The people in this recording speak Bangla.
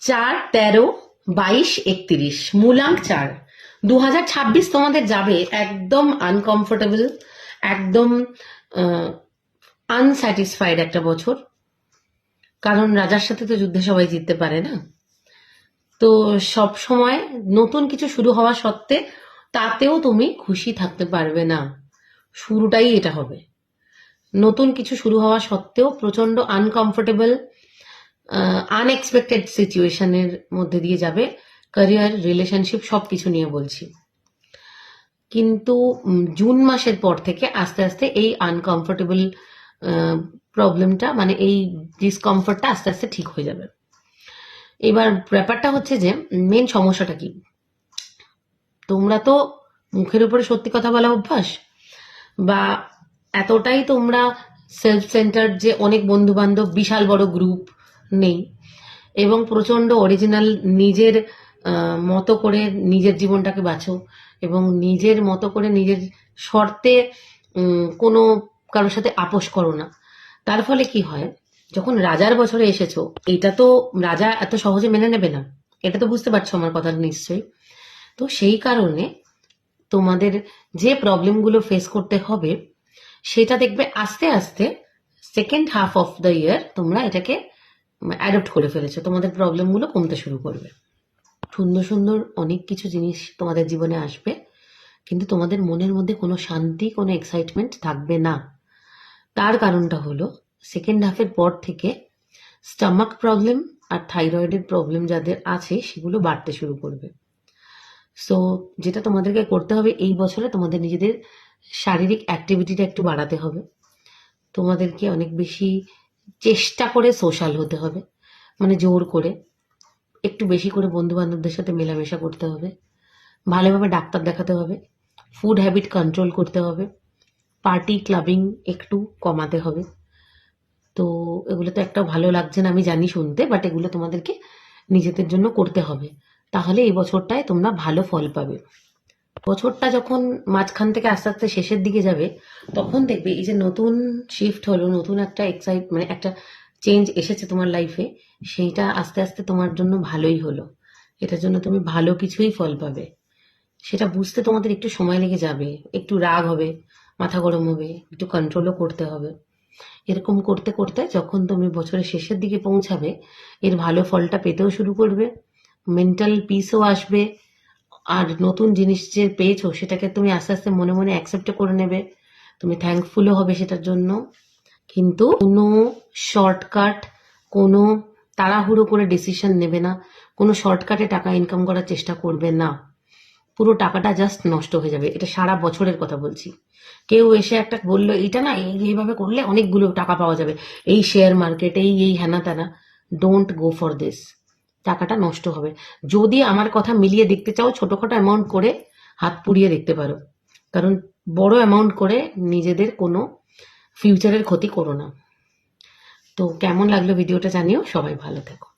4, 13, 22, 31 মূলাঙ্ক 4। 2026 তোমাদের যাবে একদম আনকমফোর্টেবল, একদম আনস্যাটিসফাইড একটা বছর। কারণ রাজার সাথে তো যুদ্ধে সবাই জিততে পারে না। তো সব সময় নতুন কিছু শুরু হওয়া সত্ত্বে তাতেও তুমি খুশি থাকতে পারবে না। শুরুটাই এটা হবে। নতুন কিছু শুরু হওয়া সত্ত্বেও প্রচন্ড আনকমফোর্টেবল, আনএক্সপেক্টেড সিচুয়েশনের মধ্যে দিয়ে যাবে। ক্যারিয়ার, রিলেশনশিপ সবকিছু নিয়ে বলছি। কিন্তু জুন মাসের পর থেকে আস্তে আস্তে এই আনকমফোর্টেবল প্রবলেমটা, মানে এই ডিসকমফোর্টটা আস্তে আস্তে ঠিক হয়ে যাবে। এবার ব্যাপারটা হচ্ছে যে মেন সমস্যাটা কি, তোমরা তো মুখের উপরে সত্যি কথা বলা অভ্যাস, বা এতটাই তোমরা সেলফ সেন্টার যে অনেক বন্ধু বান্ধব, বিশাল বড় গ্রুপ নেই, এবং প্রচন্ড অরিজিনাল নিজের মতো করে নিজের জীবনটাকে বাঁচো, এবং নিজের মতো করে নিজের শর্তে কোনো কারোর সাথে আপোষ করো না। তার ফলে কি হয়, যখন রাজার বছরে এসেছো, এটা তো রাজা এত সহজে মেনে নেবে না, এটা তো বুঝতে পারছো আমার কথা নিশ্চয়ই। তো সেই কারণে তোমাদের যে প্রবলেমগুলো ফেস করতে হবে সেটা দেখবে আস্তে আস্তে second half of the year তোমরা এটাকে অ্যাডপ্ট করে ফেলেছো, তোমাদের প্রবলেমগুলো কমতে শুরু করবে। সুন্দর সুন্দর অনেক কিছু জিনিস তোমাদের জীবনে আসবে, কিন্তু তোমাদের মনের মধ্যে কোনো শান্তি, কোনো এক্সাইটমেন্ট থাকবে না। তার কারণটা হলো সেকেন্ড হাফের পর থেকে স্টামাক প্রবলেম আর থাইরয়েডের প্রবলেম যাদের আছে সেগুলো বাড়তে শুরু করবে। সো যেটা তোমাদেরকে করতে হবে এই বছরে, তোমাদের নিজেদের শারীরিক অ্যাক্টিভিটিটা একটু বাড়াতে হবে। তোমাদেরকে অনেক বেশি চেষ্টা করে সোশ্যাল হতে হবে, মানে জোর করে একটু বেশি করে বন্ধু বান্ধবদের সাথে মেলামেশা করতে হবে, ভালোভাবে ডাক্তার দেখাতে হবে, ফুড হ্যাবিট কন্ট্রোল করতে হবে, পার্টি ক্লাবিং একটু কমাতে হবে। তো এগুলো তো একটা ভালো লাগছে না আমি জানি শুনতে, বাট এগুলো তোমাদেরকে নিজেদের জন্য করতে হবে, তাহলে এই বছরটায় তোমরা ভালো ফল পাবে। বছরটা যখন মাঝখান থেকে আস্তে আস্তে শেষের দিকে যাবে, তখন দেখবে এই যে নতুন শিফট হলো, নতুন একটা মানে একটা চেঞ্জ এসেছে তোমার লাইফে, সেইটা আস্তে আস্তে তোমার জন্য ভালোই হলো, এটার জন্য তুমি ভালো কিছুই ফল পাবে। সেটা বুঝতে তোমাদের একটু সময় লেগে যাবে, একটু রাগ হবে, মাথা গরম হবে, একটু কন্ট্রোলও করতে হবে। এরকম করতে করতে যখন তুমি বছরের শেষের দিকে পৌঁছাবে, এর ভালো ফলটা পেতেও শুরু করবে, মেন্টাল পিসও আসবে, আর নতুন জিনিস যে পেয়েছো সেটাকে তুমি আস্তে আস্তে মনে মনে অ্যাকসেপ্ট করে নেবে, তুমি থ্যাঙ্কফুলও হবে সেটার জন্য। কিন্তু কোনো শর্টকাট, কোনো তাড়াহুড়ো করে ডিসিশন নেবে না, কোনো শর্টকাটে টাকা ইনকাম করার চেষ্টা করবে না, পুরো টাকাটা জাস্ট নষ্ট হয়ে যাবে। এটা সারা বছরের কথা বলছি। কেউ এসে একটা বললো এটা না এইভাবে করলে অনেকগুলো টাকা পাওয়া যাবে, এই শেয়ার মার্কেট, এই হ্যানা ত্যানা, ডোন্ট গো ফর দিস, টাকাটা নষ্ট হবে। যদি আমার কথা মিলিয়ে দেখতে চাও, ছোটখাটো অ্যামাউন্ট করে হাত পুড়িয়ে দেখতে পারো, কারণ বড় অ্যামাউন্ট করে নিজেদের কোনো ফিউচারের ক্ষতি করো না। তো কেমন লাগলো ভিডিওটা জানিও, সবাই ভালো থেকো।